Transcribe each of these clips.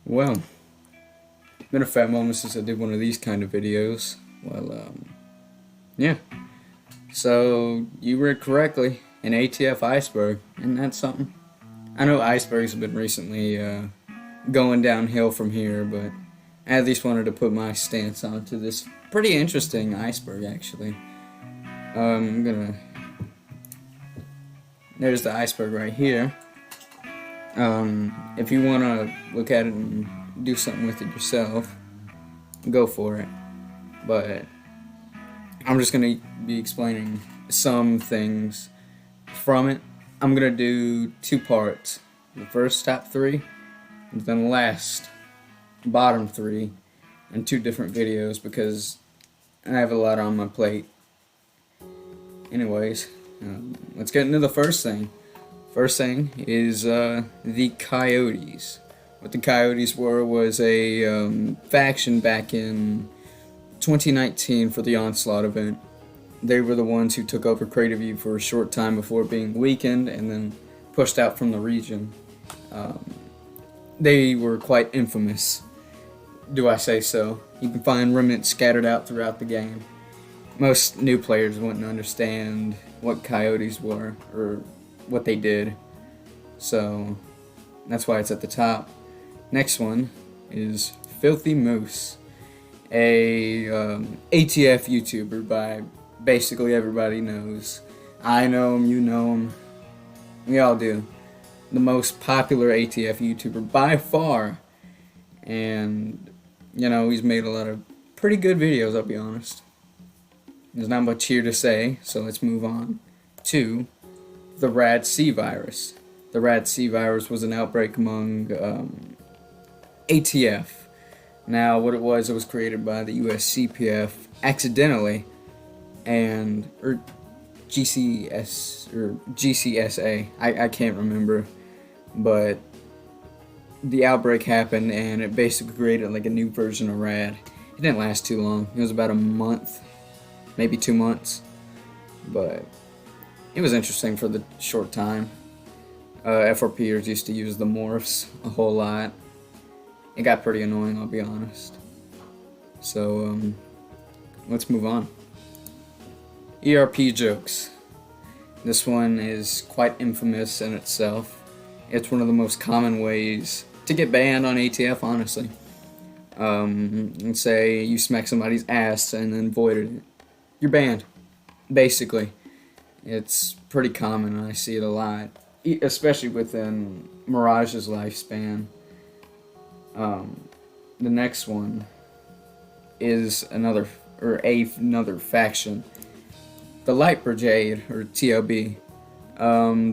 Well, it's been a fat moment since I did one of these kind of videos. Yeah. So, you read correctly, an ATF Iceberg, isn't that something? I know icebergs have been recently going downhill from here, but I at least wanted to put my stance onto this pretty interesting iceberg, actually. There's the iceberg right here. If you want to look at it and do something with it yourself, go for it. But I'm just going to be explaining some things from it. I'm going to do two parts. The first top three, and then the last bottom three, in two different videos because I have a lot on my plate. Anyways, let's get into the first thing. First thing is the Coyotes. What the Coyotes were was a faction back in 2019 for the Onslaught event. They were the ones who took over Creative View for a short time before being weakened and then pushed out from the region. They were quite infamous, do I say so. You can find remnants scattered out throughout the game. Most new players wouldn't understand what Coyotes were or what they did, so that's why it's at the top. Next one is Filthy Moose, a ATF YouTuber by basically everybody knows. I know him, you know him, we all do. The most popular ATF YouTuber by far, and you know, he's made a lot of pretty good videos, I'll be honest. There's not much here to say, so let's move on to the Rad C Virus. The Rad C Virus was an outbreak among ATF. Now, what it was created by the USCPF accidentally, or GCSA. I can't remember, but the outbreak happened, and it basically created like a new version of Rad. It didn't last too long. It was about a month, maybe 2 months, but it was interesting for the short time. FRPers used to use the morphs a whole lot. It got pretty annoying, I'll be honest. So, let's move on. ERP jokes. This one is quite infamous in itself. It's one of the most common ways to get banned on ATF, honestly. Let's say you smack somebody's ass and then voided it. You're banned, basically. It's pretty common, and I see it a lot, especially within Mirage's lifespan. The next one is another faction. The Light Brigade, or TLB.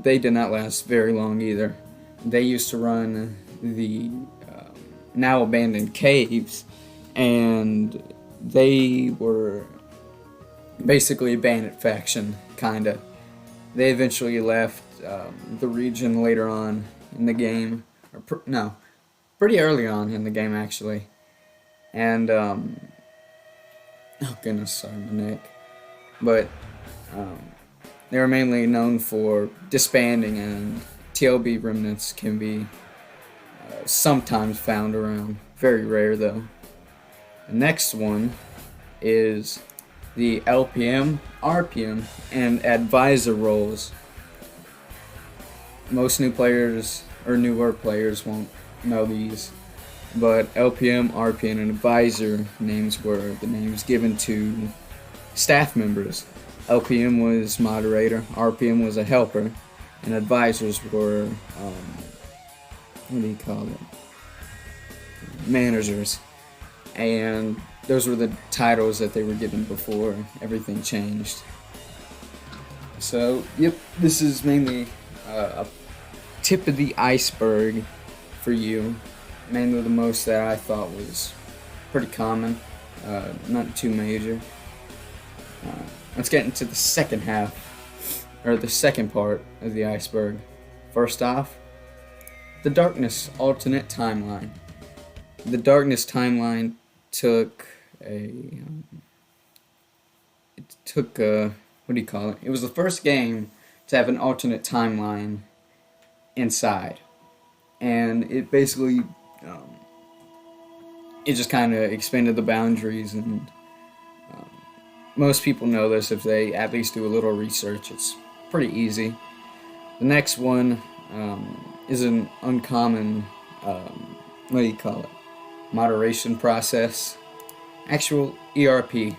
They did not last very long either. They used to run the now abandoned caves, and they were basically a bandit faction, kinda. They eventually left the region later on in the game, pretty early on in the game actually, and oh goodness, sorry my neck, but they were mainly known for disbanding, and TLB remnants can be sometimes found around, very rare though. The next one is the LPM RPM and Advisor Roles. Most new players or newer players won't know these, but LPM, RPM, and Advisor names were the names given to staff members. LPM was moderator, RPM was a helper, and advisors were, managers. And those were the titles that they were given before everything changed. So, yep, this is mainly a tip of the iceberg for you. Mainly the most that I thought was pretty common, not too major. Let's get into the second half, or the second part of the iceberg. First off, the Darkness alternate timeline. The Darkness timeline took it was the first game to have an alternate timeline inside, and it basically it just kind of expanded the boundaries, and most people know this if they at least do a little research. It's pretty easy. The next one is an uncommon, what do you call it, moderation process. Actual ERP.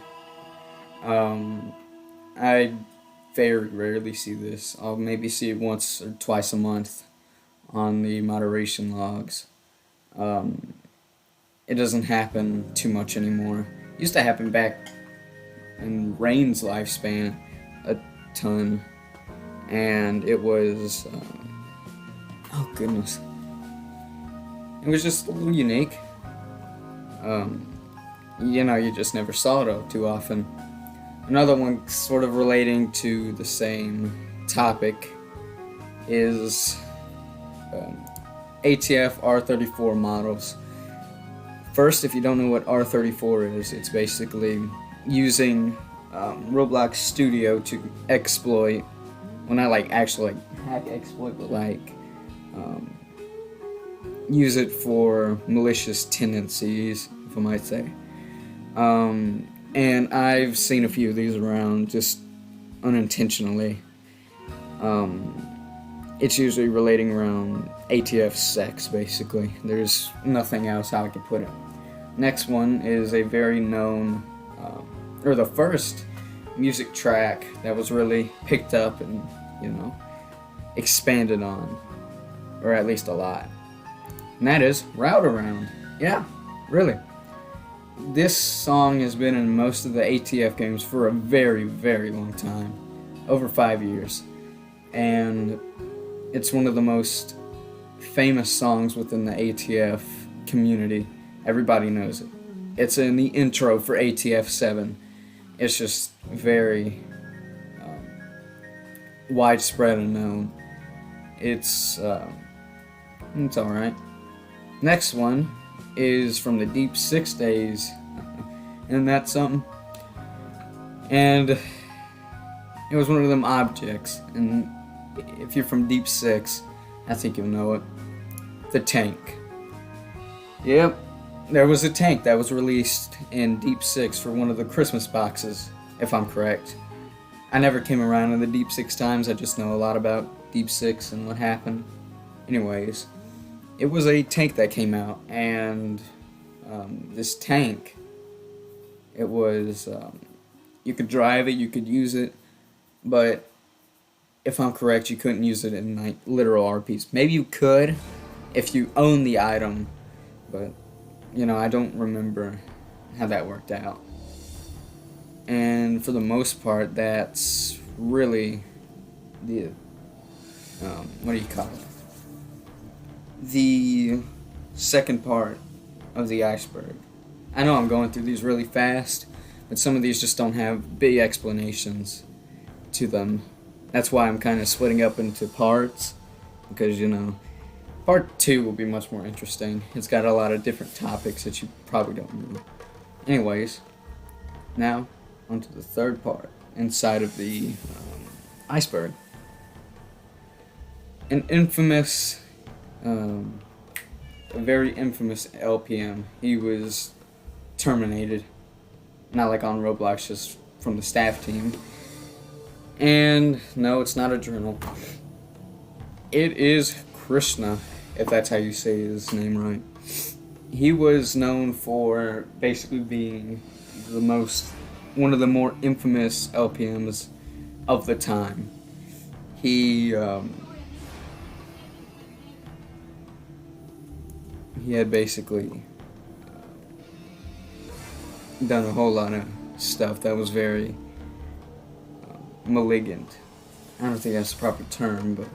I very rarely see this. I'll maybe see it once or twice a month on the moderation logs. It doesn't happen too much anymore. It used to happen back in Rain's lifespan a ton, and it was, oh goodness, it was just a little unique. You just never saw it too often. Another one sort of relating to the same topic is ATF R34 models. First, if you don't know what R34 is, it's basically using Roblox Studio to exploit, well, not like actually hack exploit, but use it for malicious tendencies, if I might say. And I've seen a few of these around just unintentionally. It's usually relating around ATF sex, basically. There's nothing else how I could put it. Next one is a very known, or the first music track that was really picked up and, expanded on, or at least a lot. And that is Route Around. Yeah, really. This song has been in most of the ATF games for a very, very long time. Over 5 years. And it's one of the most famous songs within the ATF community. Everybody knows it. It's in the intro for ATF 7. It's just very widespread and known. It's alright. Next one is from the Deep Six days. Isn't that something? And it was one of them objects. And if you're from Deep Six, I think you'll know it. The tank. Yep. There was a tank that was released in Deep Six for one of the Christmas boxes, if I'm correct. I never came around in the Deep Six times, I just know a lot about Deep Six and what happened. Anyways, it was a tank that came out, and this tank, it was, you could drive it, you could use it, but if I'm correct, you couldn't use it in literal RPs. Maybe you could if you own the item, but I don't remember how that worked out. And for the most part, that's really the, what do you call it? The second part of the Iceberg. I know I'm going through these really fast, but some of these just don't have big explanations to them. That's why I'm kind of splitting up into parts, because, part 2 will be much more interesting. It's got a lot of different topics that you probably don't know. Anyways, now onto the third part inside of the Iceberg. An infamous, a very infamous LPM. He was terminated, not like on Roblox, just from the staff team. And no, it's not a journal. It is Krishna, if that's how you say his name right. He was known for basically being one of the more infamous LPMs of the time. He had basically done a whole lot of stuff that was very malignant. I don't think that's the proper term, but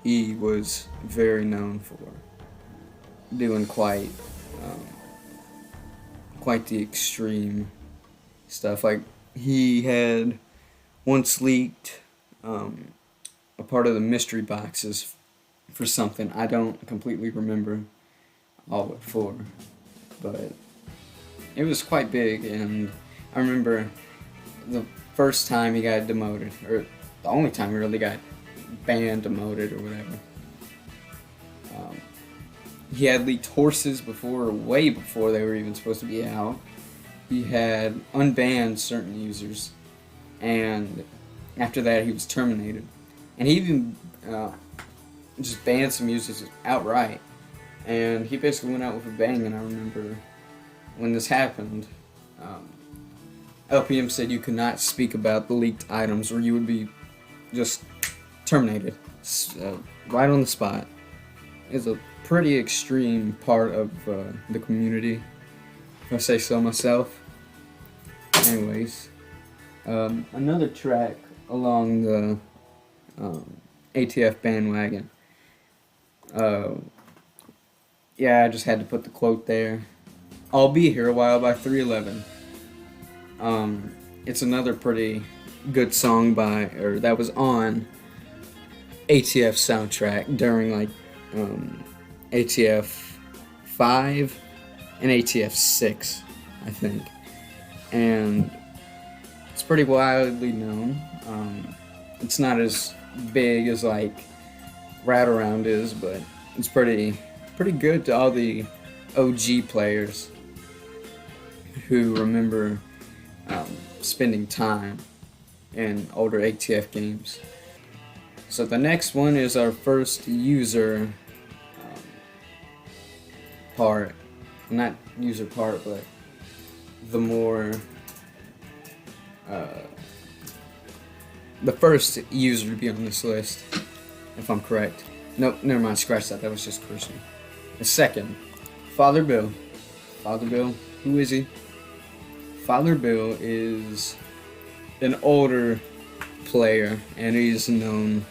he was very known for doing quite the extreme stuff. Like, he had once leaked a part of the mystery boxes for something. I don't completely remember all what for, but it was quite big. And I remember the first time he got demoted, or the only time he really got banned, demoted, or whatever. He had leaked horses way before they were even supposed to be out. He had unbanned certain users, and after that he was terminated. And he even just banned some users outright. And he basically went out with a bang, and I remember when this happened, LPM said you could not speak about the leaked items or you would be just terminated. Right on the spot. It's a pretty extreme part of the community, if I say so myself. Anyways, another track along the ATF bandwagon. Yeah, I just had to put the quote there. I'll Be Here a While by 311. It's another pretty good song that was on ATF soundtrack during like ATF 5 and ATF 6, I think. And it's pretty widely known. It's not as big as like Rad Around is, but it's pretty good to all the OG players who remember spending time in older ATF games. So the next one is our first user part. Not user part, but the more the first user to be on this list, if I'm correct. Nope, never mind, scratch that. That was just Krishna. The second, Father Bill. Father Bill, who is he? Father Bill is an older player, and he's known,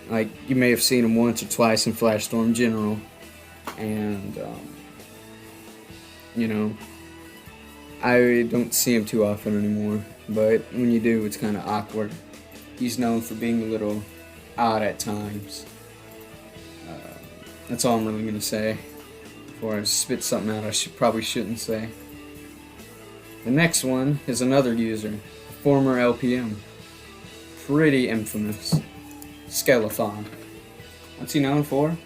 like, you may have seen him once or twice in Flash Storm General, and, you know, I don't see him too often anymore, but when you do, it's kind of awkward. He's known for being a little odd at times. That's all I'm really going to say before I spit something out I probably shouldn't say. The next one is another user, a former LPM. Pretty infamous. Skeletron. What's he known for?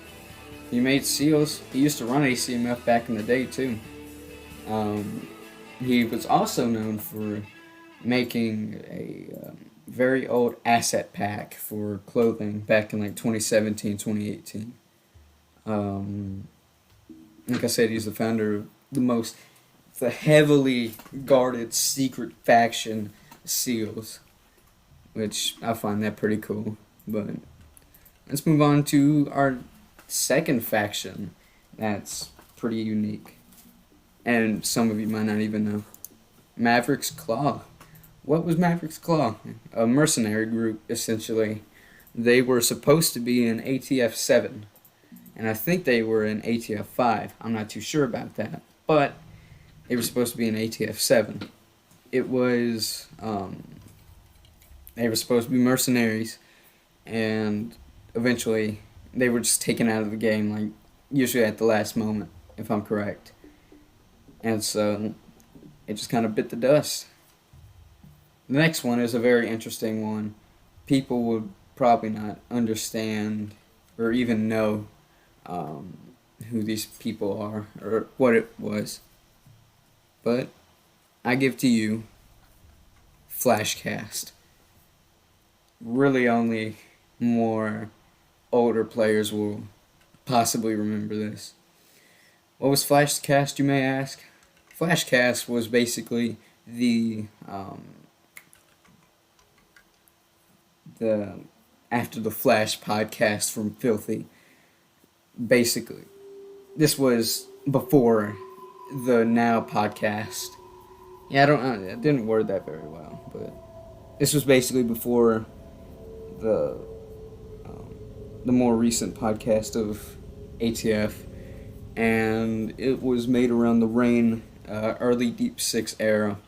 He made seals. He used to run ACMF back in the day too. He was also known for making a very old asset pack for clothing back in like 2017, 2018. Like I said, he's the founder of the heavily guarded secret faction SEALs, which I find that pretty cool. But let's move on to our second faction that's pretty unique, and some of you might not even know. Mavericks Claw. What was Mavericks Claw? A mercenary group, essentially. They were supposed to be in ATF 7, and I think they were in ATF 5. I'm not too sure about that, but they were supposed to be in ATF 7. It was, they were supposed to be mercenaries, and eventually they were just taken out of the game, like, usually at the last moment, if I'm correct. And so, it just kind of bit the dust. The next one is a very interesting one. People would probably not understand or even know who these people are or what it was. But I give to you Flashcast. Really only more older players will possibly remember this. What was Flashcast, you may ask? Flashcast was basically the After the Flash podcast from Filthy. Basically, this was before the Now podcast. Yeah, I didn't word that very well, but this was basically before the more recent podcast of ATF, and it was made around the Rain early Deep 6 era.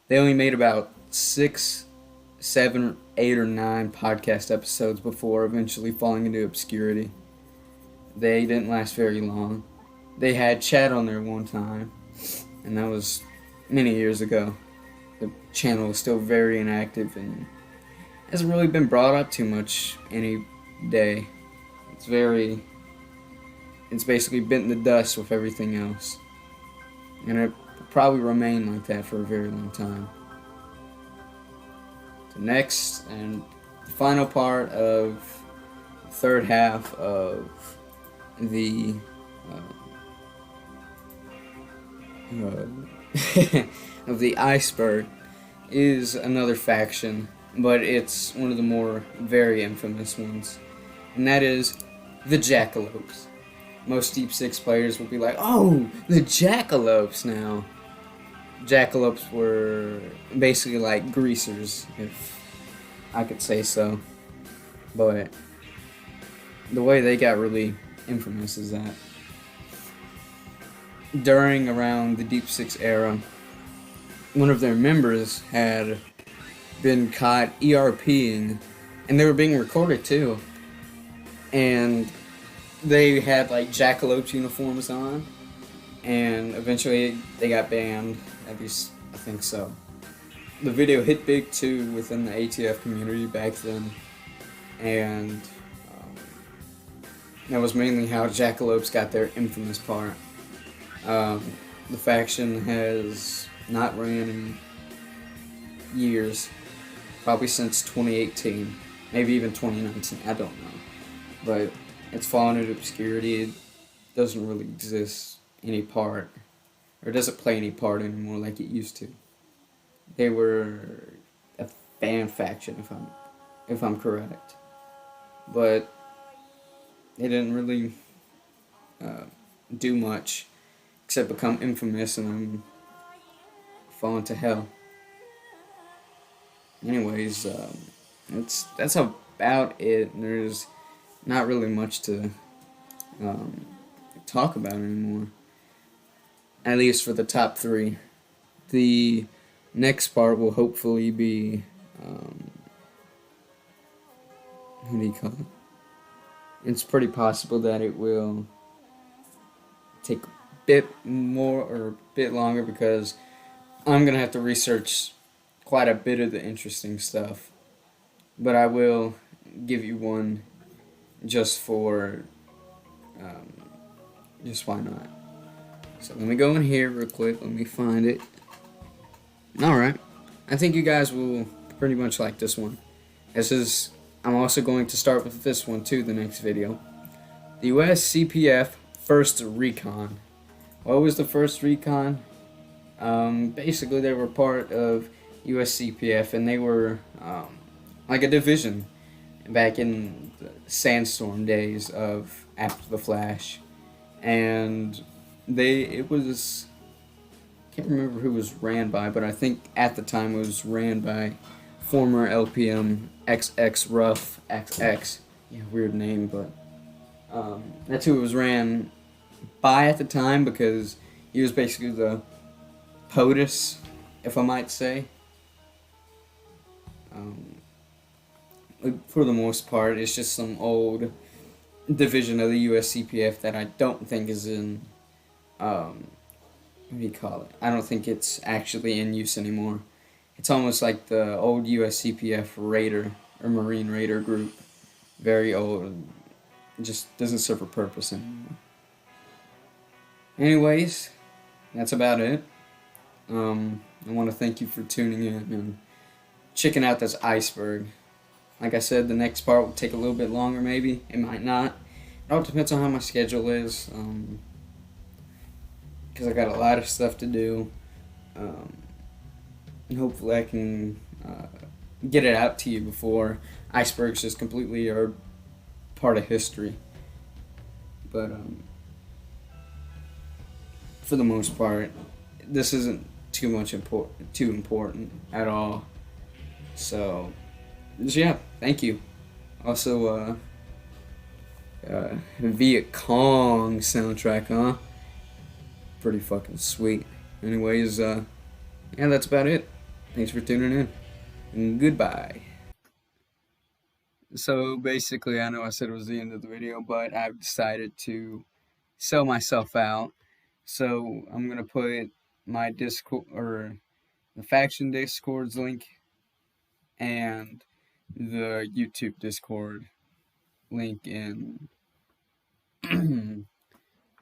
They only made about 6, 7, 8, or 9 podcast episodes before eventually falling into obscurity. They didn't last very long. They had Chad on there one time, and that was many years ago. The channel is still very inactive and hasn't really been brought up too much any day. It's very it's basically bitten the dust with everything else. And it will probably remain like that for a very long time. The next and the final part of the third half of the of the Iceberg is another faction, but it's one of the more very infamous ones, and that is the Jackalopes. Most Deep Six players will be like, "Oh, the Jackalopes now." Jackalopes were basically like greasers, if I could say so. But the way they got really infamous is that during around the Deep Six era, one of their members had been caught ERPing, and they were being recorded too. And they had like Jackalopes uniforms on, and eventually they got banned. At least I think so. The video hit big too within the ATF community back then, and that was mainly how Jackalopes got their infamous part. The faction has not ran in years, probably since 2018, maybe even 2019, I don't know. But it's fallen into obscurity. It doesn't really exist any part, or doesn't play any part anymore like it used to. They were a fan faction, if I'm correct, but they didn't really do much except become infamous and fall into hell. Anyways, that's about it. There's not really much to talk about anymore, at least for the top three. The next part will hopefully be what do you call it? It's pretty possible that it will take a bit more or a bit longer because I'm gonna have to research quite a bit of the interesting stuff. But I will give you one just for just why not. So let me go in here real quick. Let me find it. Alright. I think you guys will pretty much like this one. I'm also going to start with this one too, the next video. The US CPF First Recon. What was the First Recon? Basically they were part of US CPF, and they were like a division back in the Sandstorm days of after the Flash. And it was, can't remember who it was ran by, but I think at the time it was ran by former LPM XX Rough XX. Yeah, weird name, but that's who it was ran by at the time, because he was basically the POTUS, if I might say. For the most part, it's just some old division of the US CPF that I don't think is in, what do you call it? I don't think it's actually in use anymore. It's almost like the old US CPF Raider or Marine Raider group. Very old. It just doesn't serve a purpose anymore. Anyways, that's about it. I want to thank you for tuning in and checking out this Iceberg. Like I said, the next part will take a little bit longer, maybe. It might not. It all depends on how my schedule is. Because I got a lot of stuff to do. And hopefully I can get it out to you before Icebergs just completely are part of history. But for the most part, this isn't too important at all. So yeah, thank you. Also, Viet Cong soundtrack, huh? Pretty fucking sweet. Anyways, yeah, that's about it. Thanks for tuning in, and goodbye. So basically, I know I said it was the end of the video, but I've decided to sell myself out. So I'm gonna put my Discord, or the faction Discord's link, and the YouTube Discord link in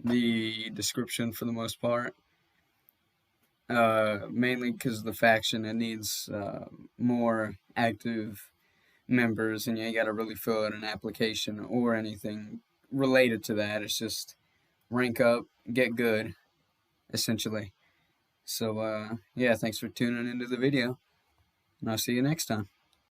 the description for the most part. Mainly because of the faction, it needs more active members, and you ain't got to really fill out an application or anything related to that. It's just rank up, get good, essentially. So, yeah, thanks for tuning into the video, and I'll see you next time.